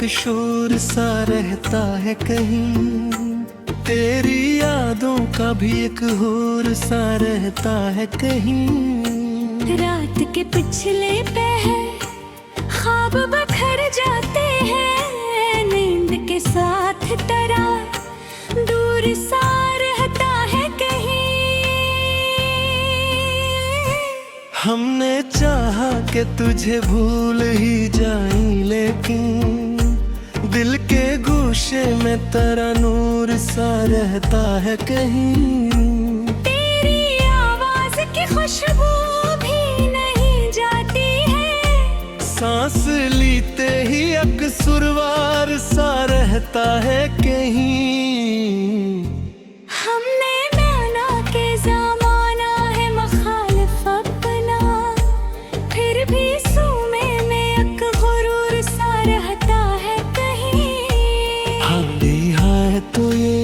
एक शोर सा रहता है कहीं, तेरी यादों का भी एक होर सा रहता है कहीं। रात के पिछले पहर ख्वाब बखर जाते हैं, नींद के साथ तरा दूर सा रहता है कहीं। हमने चाहा कि तुझे भूल ही जाएं, लेकिन दिल के गोशे में तेरा नूर सा रहता है कहीं। तेरी आवाज की खुशबू भी नहीं जाती है, सांस लेते ही अकसुरवार सा रहता है कहीं। हमने माना के ज़माना है मुखालिफ अपना, फिर भी सूमे में एक गुरूर सा रहता है कहीं। हाय हाय तो ये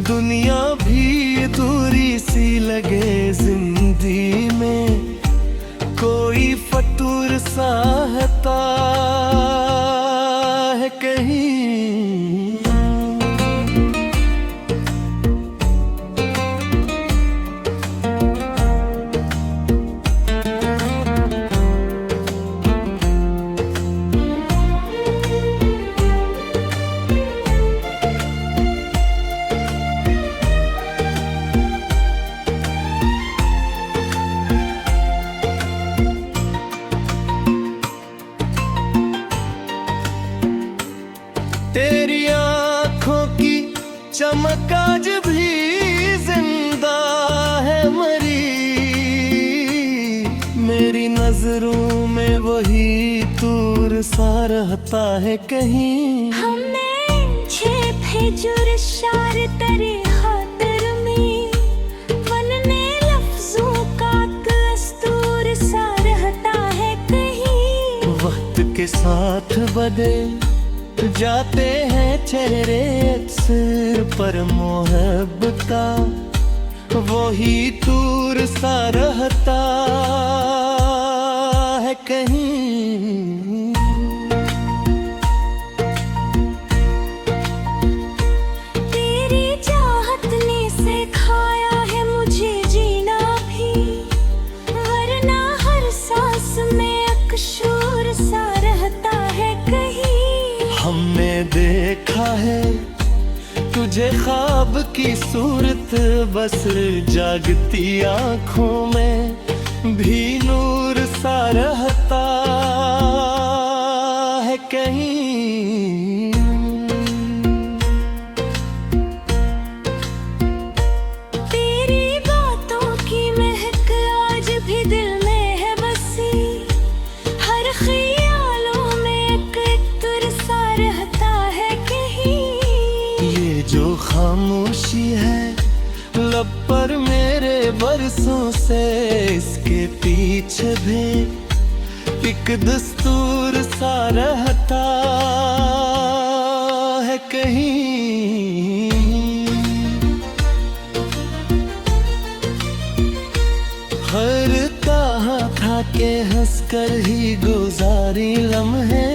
दुनिया भी दूरी सी लगे, जिंदगी में कोई फतूर सा रहता है कहीं। तेरी आँखों की चमक आज भी जिंदा है मरी, मेरी नजरों में वही तूर सा रहता है कहीं। हमने छेप है जुर शार तरे खातर में, बनने लफ्जों का दस्तूर सा रहता है कहीं। वक्त के साथ बदल जाते हैं चेहरे अक्सर, पर मोहब्बत का वही तूर सा रहता है कहीं। तेरी चाहत ने सिखाया है मुझे जीना भी, वरना हर सांस में एक शोर सा रहता है कहीं। हमने देखा है तुझे ख्वाब की सूरत, बस जागती आंखों में भी नूर सा रहता है कहीं। तेरी बातों की महक आज भी दिल में है बसी, हर ख्यालों में एक तुर सा रहता है कहीं। ये जो खामोशी है लब पर मेरे बरसों से, इसके पीछे भी एक दस्तूर सा रहता है कहीं। हर कहा था के हंसकर ही गुजारी लम्हे,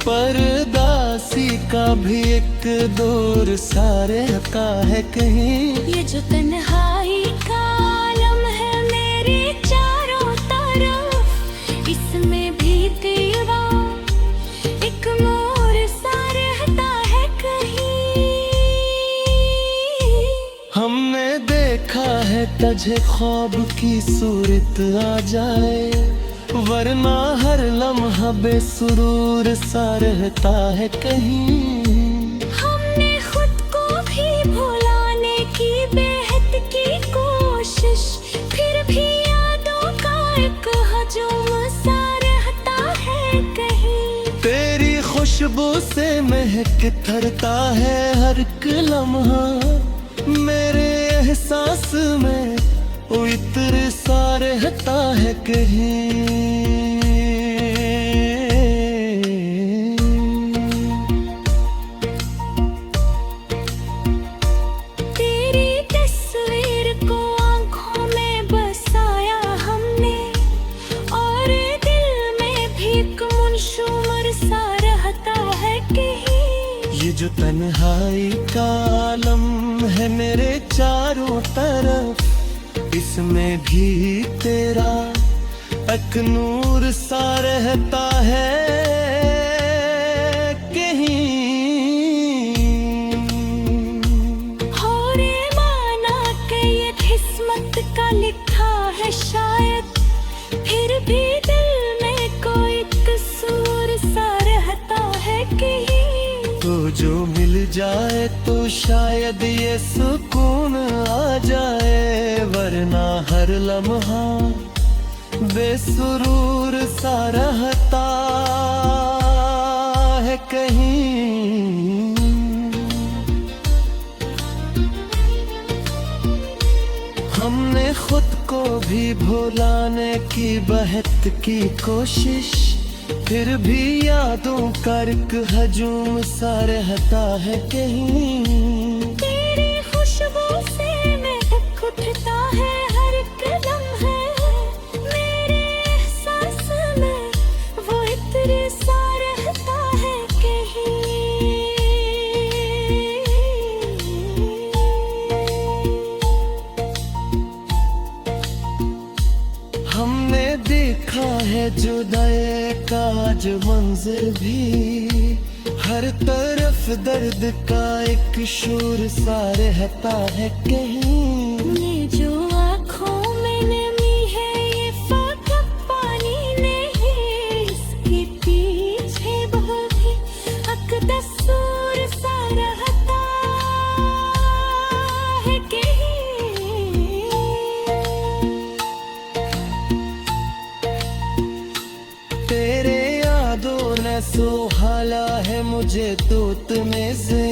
परदासी का भी एक दौर सा रहता है कहीं। ये जो तन्हाई का आलम है मेरे चारों तरफ, इसमें भी तेरा एक मोर सा रहता है कहीं। हमने देखा है तुझे ख्वाब की सूरत आ जाए, वरना हर लम्हा बेसुरूर सा रहता है कहीं। हमने खुद को भी भुलाने की बेहद की कोशिश, फिर भी यादों का एक हजूम सा रहता है कहीं। तेरी खुशबू से महक थरता है हर एक लम्हा, मेरे एहसास में वो इत्र सा रहता है कहीं। तेरी तस्वीर को आंखों में बसाया हमने, और दिल में भी एक मुनशुमर सा रहता जो तन्हाई का आलम है मेरे चारों तरफ, इसमें भी तेरा एक नूर सा रहता है कहीं। हो रे माना कि ये किस्मत का लिखा है शायद, फिर भी दिल में कोई कसूर सा रहता है कहीं। तो जो मिल जाए तो शायद ये सुकून आ जाए, वरना हर लम्हा बेसुरूर सा रहता है कहीं। हमने खुद को भी भुलाने की बहुत की कोशिश, फिर भी यादों का एक हजूम सा रहता है कहीं। तेरी खुशबू से महक उठता है हर कदम है, मेरे एहसास में वो इत्र सा रहता है कहीं। हमने देखा है जुदाई का आज मंजर भी, हर तरफ दर्द का एक शोर सा रहता है कहीं। ये जो आँखों में नमी है ये फाटक पानी नहीं, इसके पीछे भी अकदसूर सा रहता है कहीं। तेरे यादों ने सुहाना है मुझे दूत में से,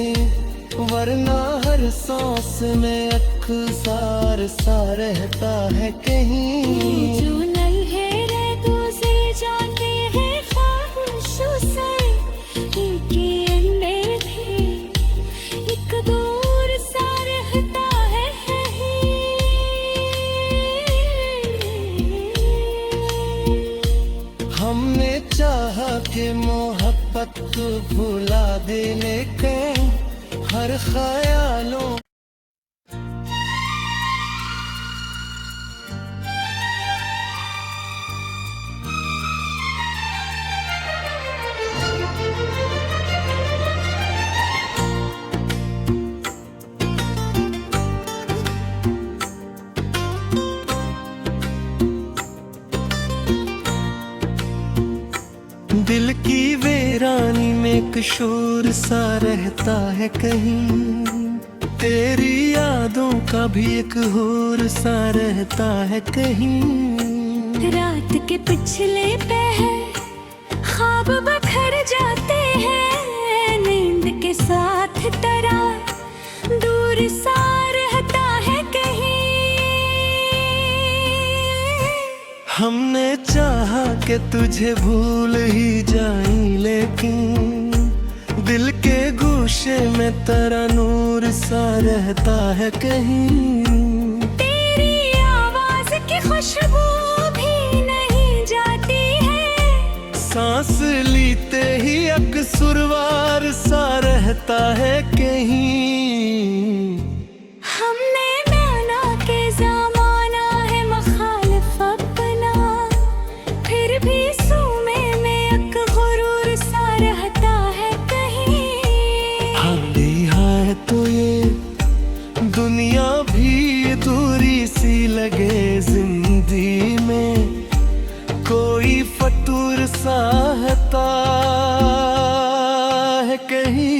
वरना हर सांस में अक्सर सा रहता है कहीं। जो नन्हेरे दूसरे जाते हैं ख्वाहिशों से, इनके अंदर भी एक दूर सा रहता है हमने चाहा कि मोहब्बत भुला दे, लेकिन हर ख्यालों दिल की वीरानी में एक शोर सा रहता है कहीं। तेरी यादों का भी एक होर सा रहता है कहीं। रात के पिछले पहर ख्वाब बखर जाते हैं, नींद के साथ डरा दूर सा रहता है कहीं। हमने चाहा कि तुझे भूल ही जाएं, लेकिन दिल के गोशे में तेरा नूर सा रहता है कहीं। तेरी आवाज की खुशबू भी नहीं जाती है, सांस लीते ही अकसुरवार सा रहता है कहीं। हमने माना के ज़माना है मुखालिफ अपना, फिर भी सूमे में एक गुरूर सा रहता है कहीं। हांडी है तो ये दुनिया भी दूरी सी लगे, जिंदगी में कोई फतूर सा रहता है कहीं।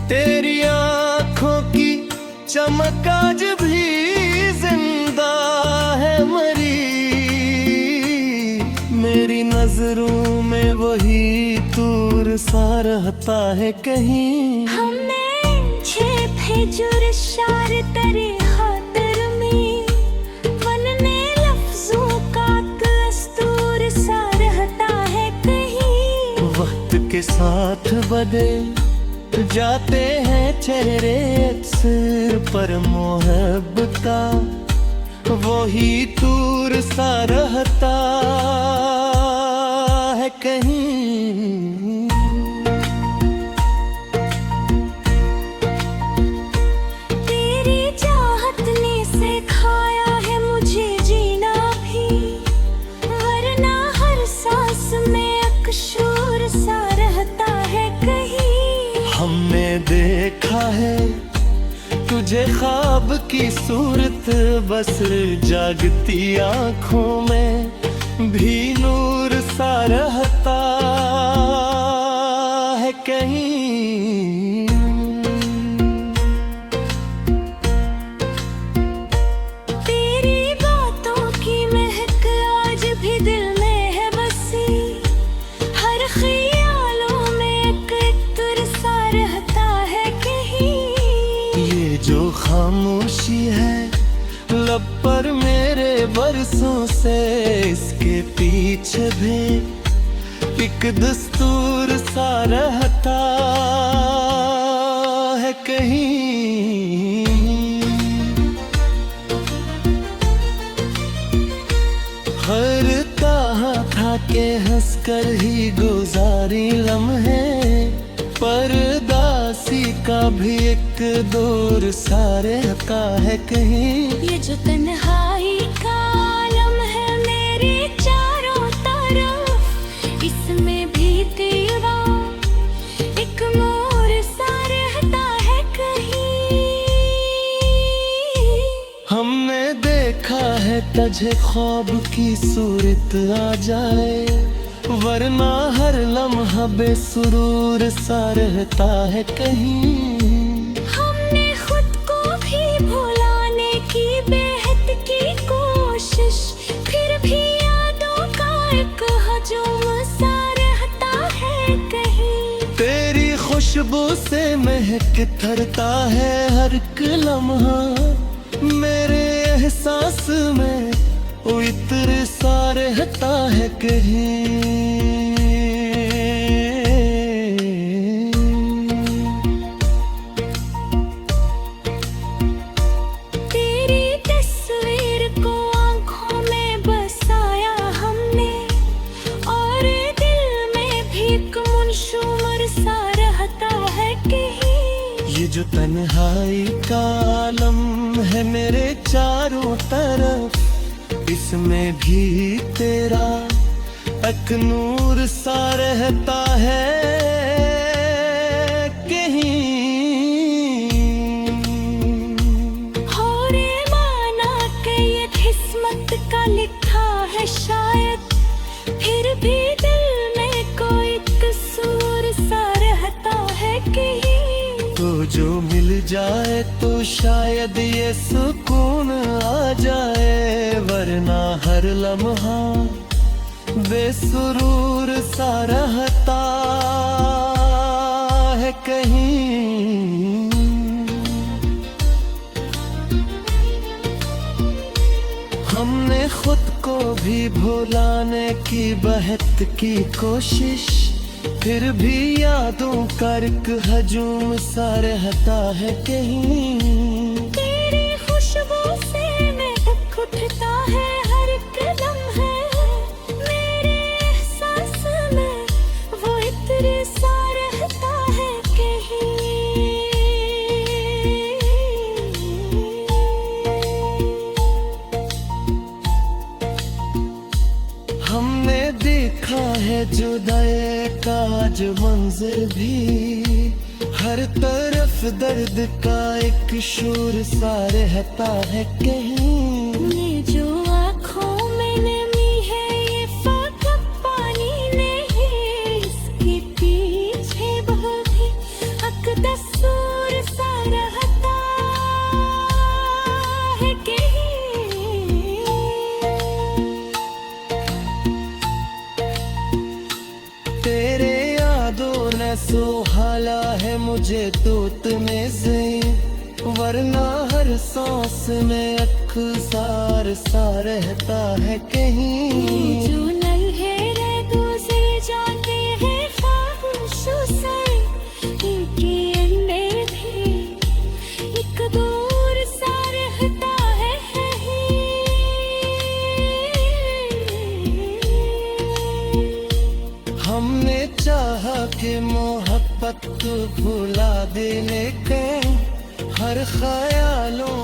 तेरी आँखों की चमक आज भी जिंदा है मरी, मेरी नजरों में वही दूर सा रहता है कहीं। हमने है जुर शार तेरे खातर में, वनने लफ्जों का दस्तूर सा रहता है कहीं। वक्त के साथ बदल जाते हैं चेहरे अक्सर, पर मोहब्बत का वही तूर सा रहता है कहीं। तेरी चाहत ने सिखाया है मुझे जीना भी, वरना हर सांस में अकशूर सा रहता है कहीं। हमने देखा है तुझे ख्वाब की सूरत, बस जागती आंखों में भी नूर सा रहता है कहीं। तेरी बातों की महक आज भी दिल में है बसी, हर ख्यालों में एक इत्र सा रहता है कहीं। ये जो खामोशी है लब पर मेरे बरसों से, इसके पीछे भी एक दस्तूर सा रहता है कहीं। हर कहा था के हंस कर ही गुजारी लम्हे, परदासी का भी एक दौर सा रहता है कहीं। ये जो तन्हाई का आलम है मेरे चारों तरफ, इसमें भी तेरा एक मोर सा रहता है कहीं। हमने देखा है तुझे ख्वाब की सूरत आ जाए, वरना हर लम्हा बेसुरूर सा रहता है कहीं। हमने खुद को भी भुलाने की बेहद की कोशिश, फिर भी यादों का एक हजूम सा रहता है कहीं। तेरी खुशबू से महक थरता है हर एक लम्हा, मेरे एहसास में वो इत्र सा रहता है कहीं। तेरी तस्वीर को आंखों में बसाया हमने, और दिल में भी एक मुनशुमर सा रहता है कहीं। ये जो तन्हाई का आलम है मेरे चारों तरफ, इसमें भी तेरा एक नूर सा रहता है कहीं। और माना कि ये किस्मत का लिखा है शायद, फिर भी दिल में कोई कसूर सा रहता है कहीं। तो जो मिल जाए तो शायद ये सुकून आ जाए, वरना हर लम्हा बेसुरूर सा रहता है कहीं। हमने खुद को भी भुलाने की बेहद की कोशिश, फिर भी यादों का एक हजूम सा रहता है कहीं। तेरी खुशबू से महक उठता है हर एक लम्हा, मेरे एहसास में वो इत्र सा रहता है कहीं। हमने देखा है जुदाई का आज मंजर भी, हर तरफ दर्द का एक शोर सा रहता है कहीं। ये जो आँखों में नमी है ये फकत पानी नहीं, इसके पीछे बहुत ही अकदसूर सा रहता है कहीं। तेरे यादों ने सुहाना है मुझे तोतने से, वरना हर सांस में अक्सर सा रहता है कहीं। जो नन्हे गुजर जाते हैं ख्वाहिशों से, इनके अंदर भी एक दूर सा रहता है हमने चाहा कि मोहब्बत भुला दे, लेकिन हर ख्यालों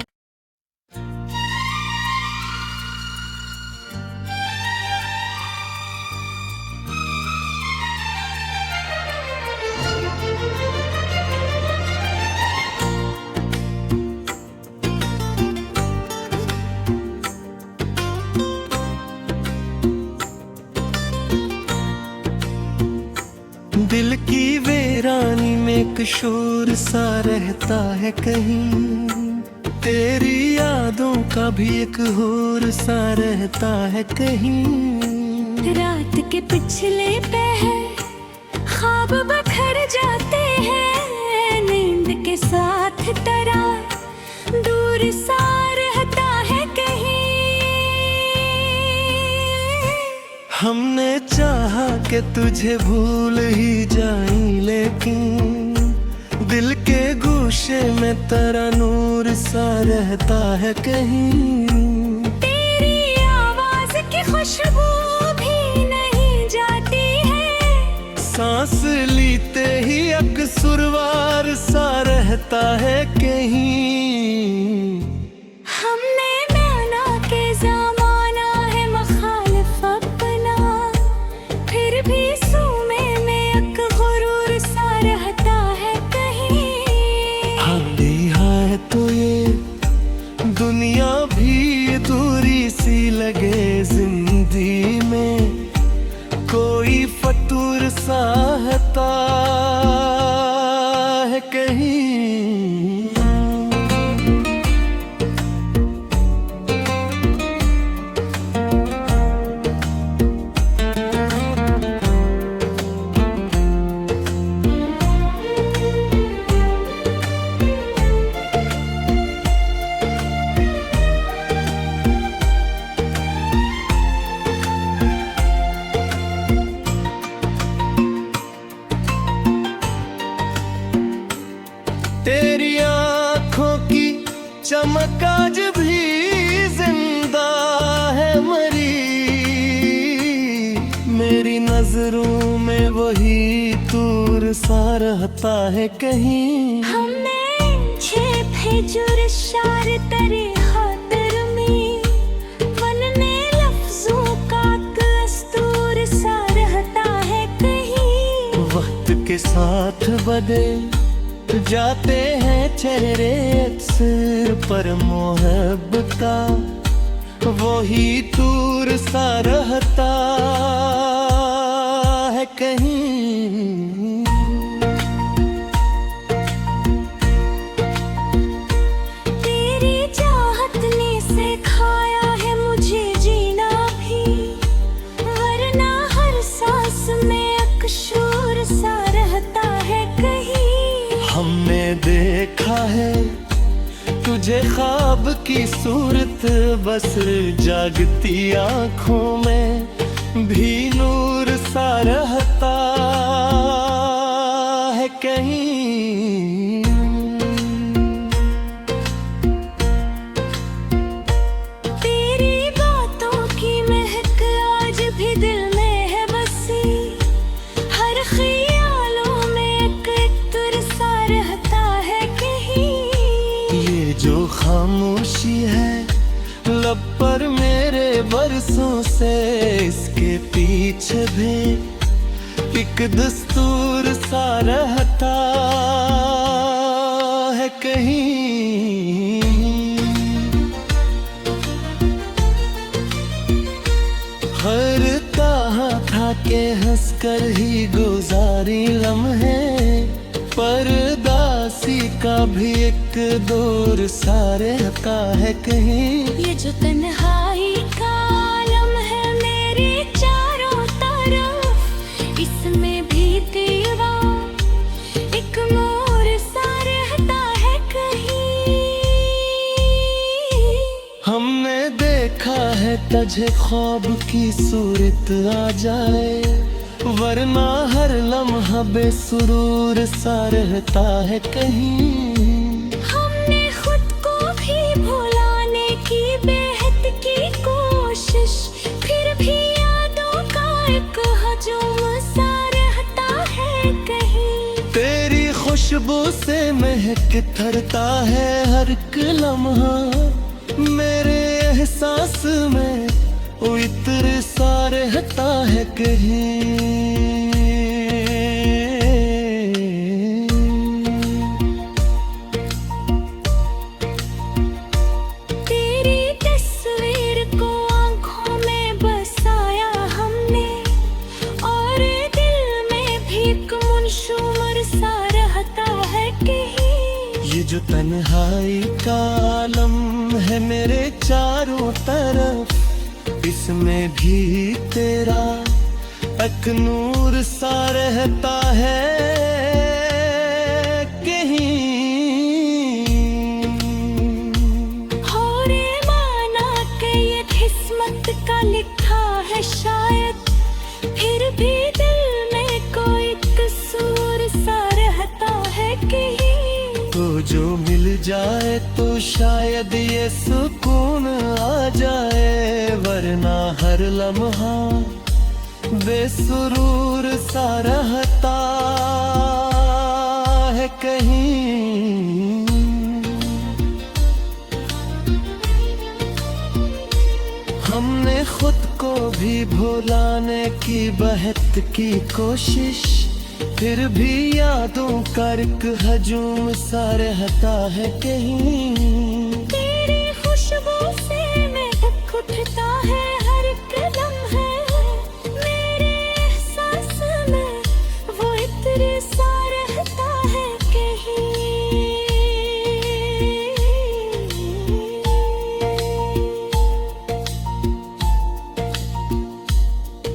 दिल की वीरानी में एक शोर सा रहता है कहीं। तेरी यादों का भी एक होर सा रहता है कहीं। रात के पिछले पहर ख्वाब बखर जाते हैं, नींद के साथ डरा दूर सा रहता है कहीं। हमने चाहा कि तुझे भूल ही जाएं, लेकिन दिल के गोशे में तेरा नूर सा रहता है कहीं। तेरी आवाज की खुशबू भी नहीं जाती है, सांस लेते ही अकसुरवार सा रहता है कहीं। हमने माना के ज़माना है मुखालिफ अपना, फिर भी सूमे में एक गुरूर सा रहता है कहीं। हाय हाय तो ये दुनिया भी दूरी सी लगे, जिंदगी में कोई फतूर सा रहता है कहीं। तेरी आँखों की चमक आज भी जिंदा है मरी, मेरी नजरों में वही दूर सा रहता है कहीं। हमने छेप है जुर शार तेरे खातिर में, वनने लफ्जों का दस्तूर सा रहता है कहीं। वक्त के साथ बदल जाते हैं चेहरे अक्सर, पर मोहब्बत का वही दूर सा रहता है कहीं। तेरी चाहत ने सिखाया है मुझे जीना भी, वरना हर सांस में एक शोर सा रहता है कहीं। हमने देखा है तुझे ख्वाब की सूरत, बस जागती आंखों में भी नूर सा रहता है कहीं। तेरी बातों की महक आज भी दिल में है बसी, हर ख्यालों में एक इत्र सा रहता है कहीं। ये जो खामोशी है लब पर मेरे बरसों से, इसके पीछे भी एक दस्तूर सा रहता है कहीं। हर कहा था के हंस कर ही गुजारी लम्हे, परदासी का भी एक दौर सा रहता है कहीं। ये जो तन्हाई का आलम है मेरे चारों तरफ, इसमें भी तेरा एक मोर सा रहता है कहीं। तुझे ख्वाब की सूरत आ जाए, वरना हर लम्हा बेसुरूर सा रहता है कहीं। हमने खुद को भी भुलाने की बेहद की कोशिश, फिर भी यादों का एक हजूम सा रहता है कहीं। तेरी खुशबू से महक थरता है हर एक लम्हा, मेरे एहसास में वो इत्र सा रहता है कहीं। तेरी तस्वीर को आंखों में बसाया हमने, और दिल में भी एक मुनशुमर सा रहता है कहीं। ये जो तन्हाई का आलम है मेरे चारों तरफ, इसमें भी तेरा एक नूर सा रहता है कहीं। और माना कि ये किस्मत का लिखा है शायद, फिर भी दिल में कोई कसूर सा रहता है कहीं। तो जो मिल जाए तो शायद ये सुकून आ जाए, वरना हर लम्हा बेसुरूर सा रहता है कहीं। हमने खुद को भी भुलाने की बेहद की कोशिश, फिर भी यादों का एक हजूम सा रहता है कहीं। तेरी खुशबू से महक उठता है हर एक लम्हा, मेरे एहसास में वो इत्र सा रहता है कहीं।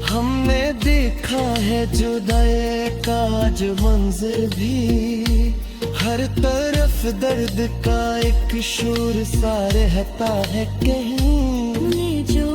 हमने देखा है जुदाई का आज मंजर भी, हर तरफ दर्द का एक शोर सा रहता है कहीं। ये जो